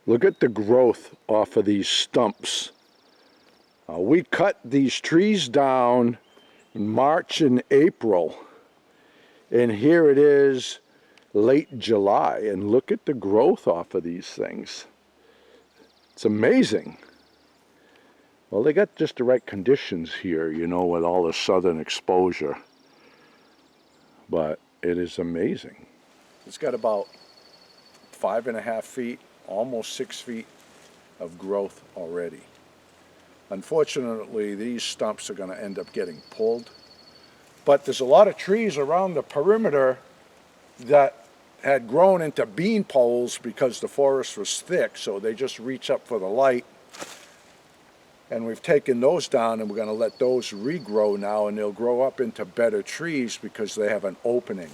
Look at the growth off of these stumps. We cut these trees down in March and April, and here it is late July, and look at the growth off of these things. It's amazing. Well, they got just the right conditions here, you know, with all the southern exposure. But it is amazing. It's got about 5.5 feet, almost 6 feet of growth already. Unfortunately, these stumps are going to end up getting pulled. But there's a lot of trees around the perimeter that had grown into bean poles because the forest was thick, so they just reach up for the light. And we've taken those down, and we're going to let those regrow now, and they'll grow up into better trees because they have an opening,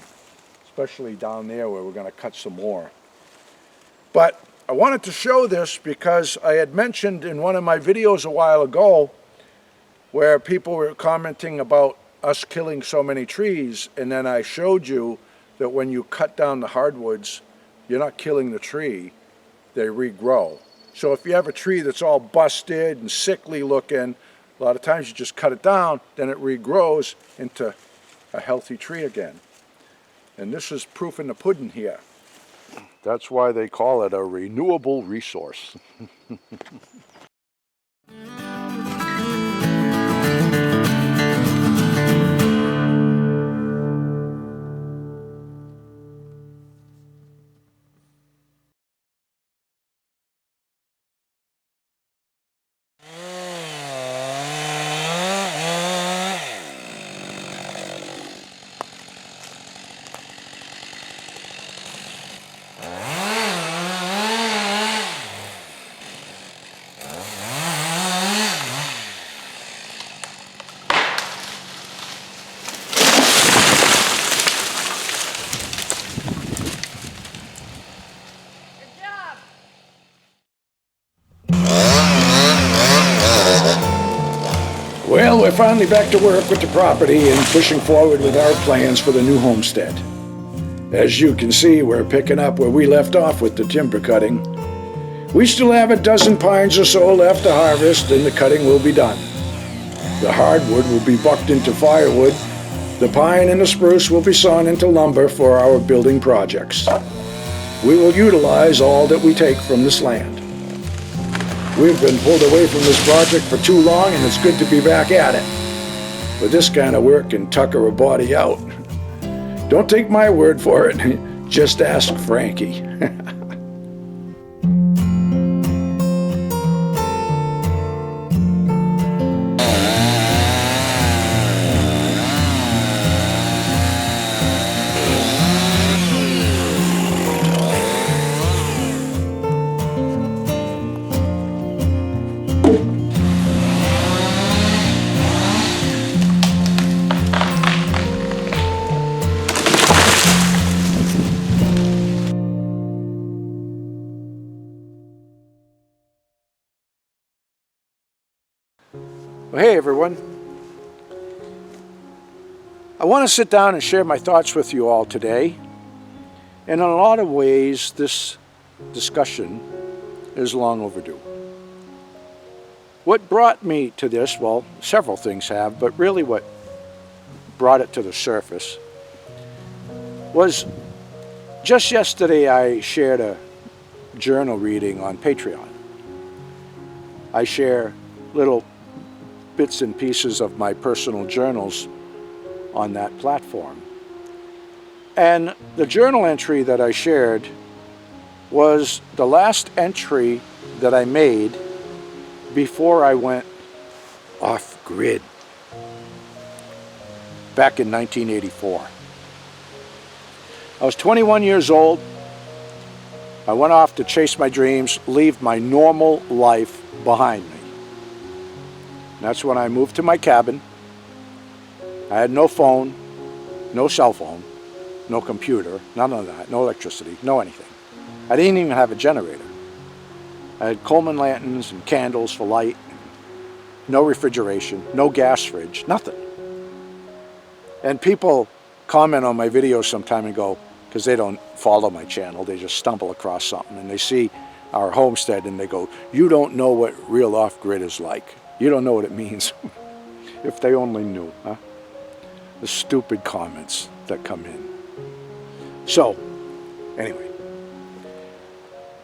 especially down there where we're going to cut some more. But I wanted to show this because I had mentioned in one of my videos a while ago where people were commenting about us killing so many trees, and then I showed you that when you cut down the hardwoods, you're not killing the tree, they regrow. So if you have a tree that's all busted and sickly looking, a lot of times you just cut it down, then it regrows into a healthy tree again. And this is proof in the pudding here. That's why they call it a renewable resource. Well, we're finally back to work with the property and pushing forward with our plans for the new homestead. As you can see, we're picking up where we left off with the timber cutting. We still have a dozen pines or so left to harvest, and the cutting will be done. The hardwood will be bucked into firewood. The pine and the spruce will be sawn into lumber for our building projects. We will utilize all that we take from this land. We've been pulled away from this project for too long, and it's good to be back at it. But this kind of work can tucker a body out. Don't take my word for it, just ask Frankie. Well, hey everyone. I want to sit down and share my thoughts with you all today. And in a lot of ways, this discussion is long overdue. What brought me to this, well, several things have, but really what brought it to the surface was just yesterday I shared a journal reading on Patreon. I share little bits and pieces of my personal journals on that platform. And the journal entry that I shared was the last entry that I made before I went off grid back in 1984. I was 21 years old. I went off to chase my dreams, leave my normal life behind me. That's when I moved to my cabin. I had no phone, no cell phone, no computer, none of that, no electricity, no anything. I didn't even have a generator. I had Coleman lanterns and candles for light, no refrigeration, no gas fridge, nothing. And people comment on my videos sometime and go, because they don't follow my channel, they just stumble across something and they see our homestead, and they go, "You don't know what real off-grid is like. You don't know what it means." If they only knew, huh? The stupid comments that come in. So, anyway,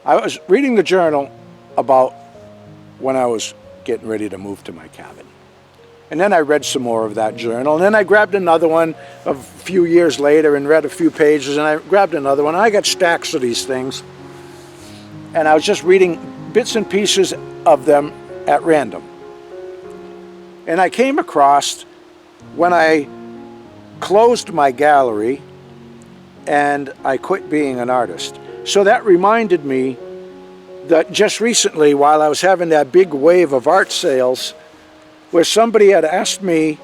I was reading the journal about when I was getting ready to move to my cabin. And then I read some more of that journal, and then I grabbed another one a few years later and read a few pages, and I grabbed another one. I got stacks of these things, and I was just reading bits and pieces of them at random. And I came across when I closed my gallery and I quit being an artist. So that reminded me that just recently, while I was having that big wave of art sales, where somebody had asked me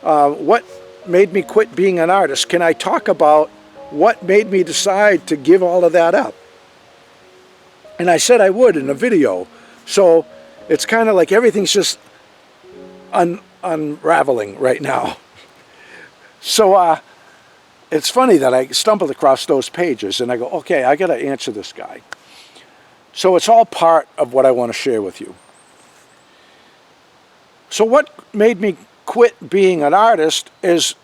what made me quit being an artist. Can I talk about what made me decide to give all of that up? And I said I would in a video. So it's kind of like everything's just unraveling right now. So it's funny that I stumbled across those pages and I go, okay, I got to answer this guy. So it's all part of what I want to share with you. So what made me quit being an artist is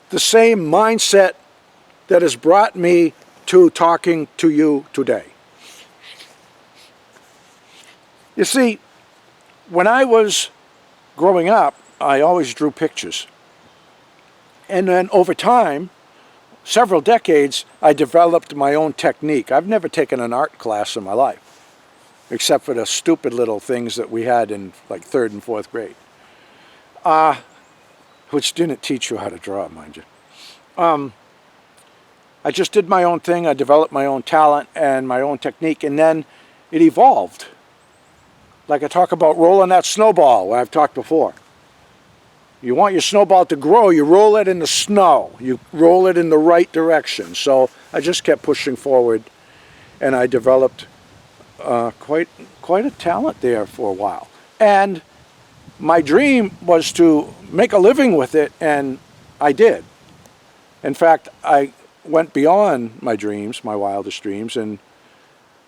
the same mindset that has brought me to talking to you today. You see, when I was growing up, I always drew pictures. And then over time, several decades, I developed my own technique. I've never taken an art class in my life, except for the stupid little things that we had in like 3rd and 4th grade, which didn't teach you how to draw, mind you. I just did my own thing. I developed my own talent and my own technique, and then it evolved. Like I talk about rolling that snowball, where I've talked before. You want your snowball to grow, you roll it in the snow. You roll it in the right direction. So I just kept pushing forward, and I developed quite a talent there for a while. And my dream was to make a living with it, and I did. In fact, I went beyond my dreams, my wildest dreams, and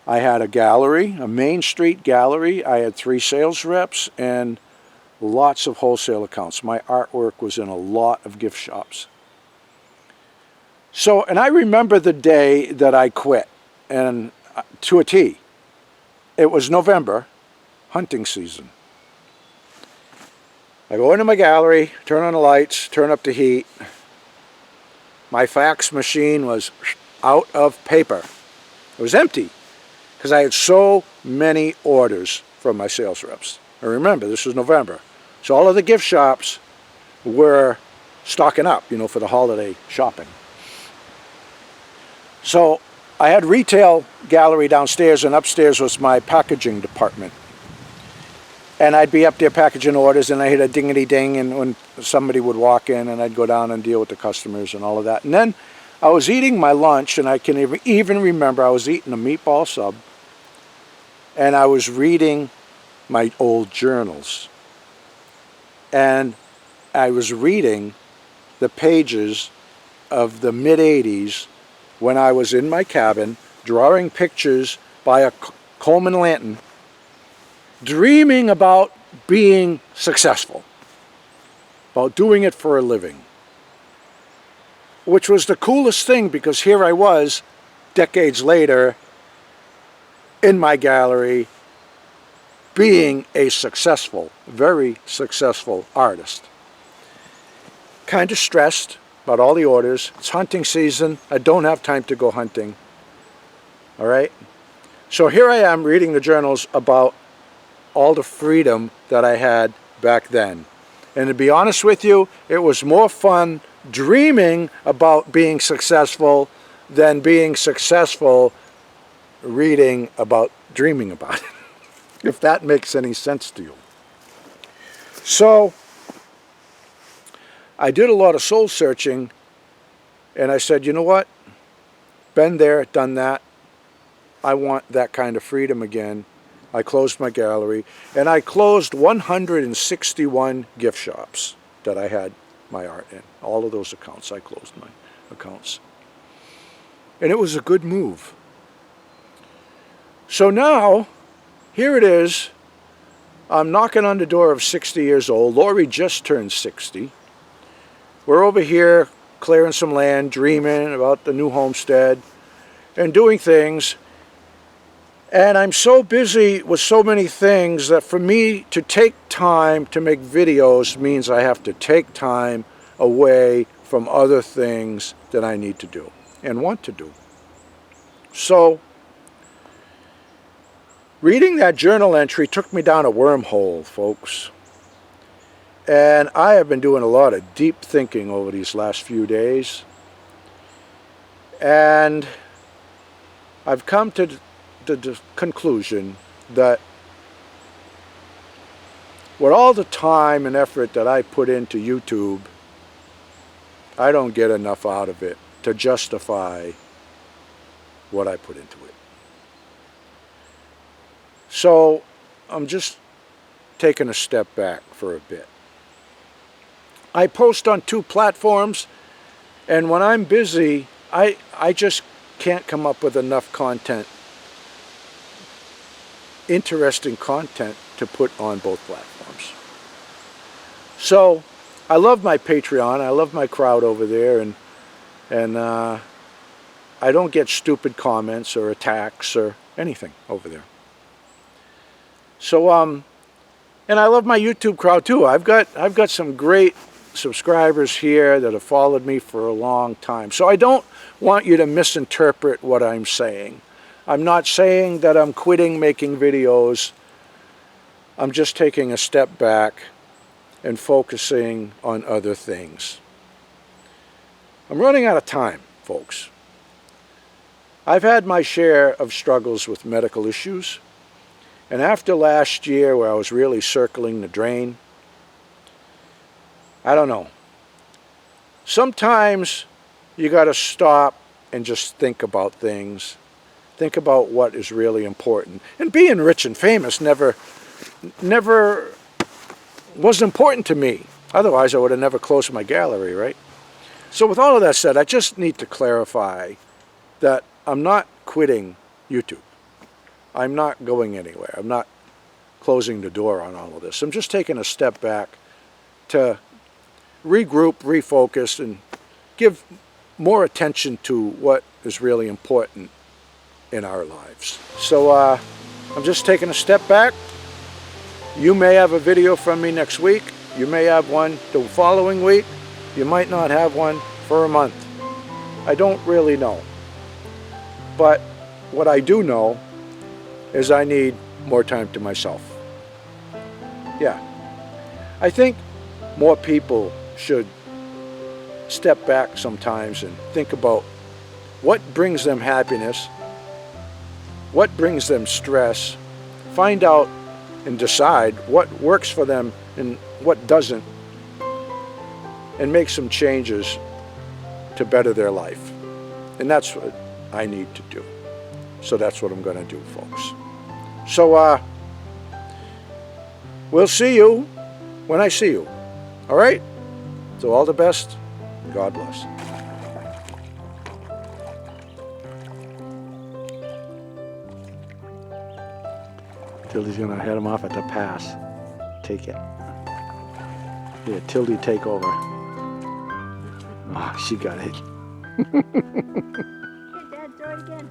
I had a gallery, a Main Street gallery. I had 3 sales reps and lots of wholesale accounts. My artwork was in a lot of gift shops. So, and I remember the day that I quit, and to a T. It was November, hunting season. I go into my gallery, turn on the lights, turn up the heat. My fax machine was out of paper. It was empty because I had so many orders from my sales reps. And remember, this was November. So all of the gift shops were stocking up, for the holiday shopping. So I had retail gallery downstairs, and upstairs was my packaging department. And I'd be up there packaging orders, and I hit a dingity-ding, and when somebody would walk in, and I'd go down and deal with the customers and all of that. And then I was eating my lunch, and I can even remember I was eating a meatball sub, and I was reading my old journals. And I was reading the pages of the mid-'80s when I was in my cabin drawing pictures by a Coleman lantern, dreaming about being successful, about doing it for a living, which was the coolest thing, because here I was decades later in my gallery being a successful, very successful artist. Kind of stressed about all the orders. It's hunting season. I don't have time to go hunting. All right? So here I am reading the journals about all the freedom that I had back then. And to be honest with you, it was more fun dreaming about being successful than being successful reading about dreaming about it. If that makes any sense to you. So I did a lot of soul searching, and I said, you know what? Been there, done that. I want that kind of freedom again. I closed my gallery, and I closed 161 gift shops that I had my art in. All of those accounts, I closed my accounts. And it was a good move. So now, here it is. I'm knocking on the door of 60 years old. Lori just turned 60. We're over here clearing some land, dreaming about the new homestead and doing things. And I'm so busy with so many things that for me to take time to make videos means I have to take time away from other things that I need to do and want to do. So, reading that journal entry took me down a wormhole, folks. And I have been doing a lot of deep thinking over these last few days. And I've come to the conclusion that with all the time and effort that I put into YouTube, I don't get enough out of it to justify what I put into it. So I'm just taking a step back for a bit. I post on 2 platforms, and when I'm busy, I just can't come up with enough content, interesting content, to put on both platforms. So I love my Patreon, I love my crowd over there, and I don't get stupid comments or attacks or anything over there. So and I love my YouTube crowd too. I've got some great subscribers here that have followed me for a long time. So I don't want you to misinterpret what I'm saying. I'm not saying that I'm quitting making videos. I'm just taking a step back and focusing on other things. I'm running out of time, folks. I've had my share of struggles with medical issues. And after last year where I was really circling the drain, I don't know. Sometimes you got to stop and just think about things. Think about what is really important. And being rich and famous never was important to me. Otherwise, I would have never closed my gallery, right? So with all of that said, I just need to clarify that I'm not quitting YouTube. I'm not going anywhere. I'm not closing the door on all of this. I'm just taking a step back to regroup, refocus, and give more attention to what is really important in our lives. So I'm just taking a step back. You may have a video from me next week. You may have one the following week. You might not have one for a month. I don't really know. But what I do know is I need more time to myself. Yeah. I think more people should step back sometimes and think about what brings them happiness, what brings them stress, find out and decide what works for them and what doesn't, and make some changes to better their life. And that's what I need to do. So that's what I'm going to do, folks. So we'll see you when I see you. All right? So all the best. God bless. Tildy's going to head him off at the pass. Take it. Yeah, Tildy, take over. Oh, she got it. Here, Dad, throw it again.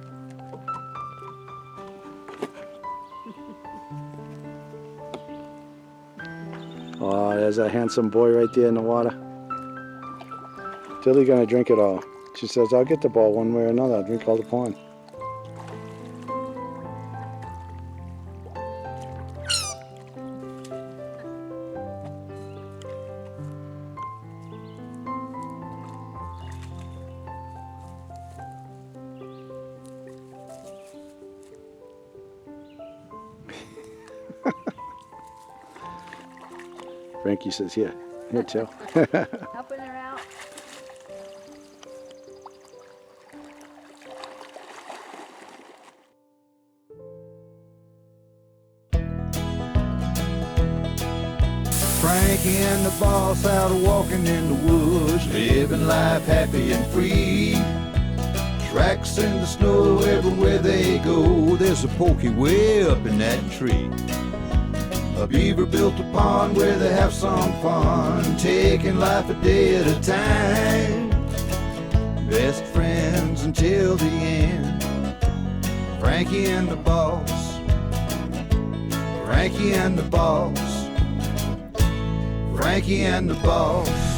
Oh, there's a handsome boy right there in the water. Tilly's gonna drink it all. She says, I'll get the ball one way or another. I'll drink all the pond. Frankie says, here, Till. Helping her out. Frankie and the boss out walking in the woods, living life happy and free. Tracks in the snow everywhere they go. there's a pokey way up in that tree. A beaver built a pond where they have some fun, taking life a day at a time. Best friends until the end. Frankie and the boss. Frankie and the boss. Frankie and the boss.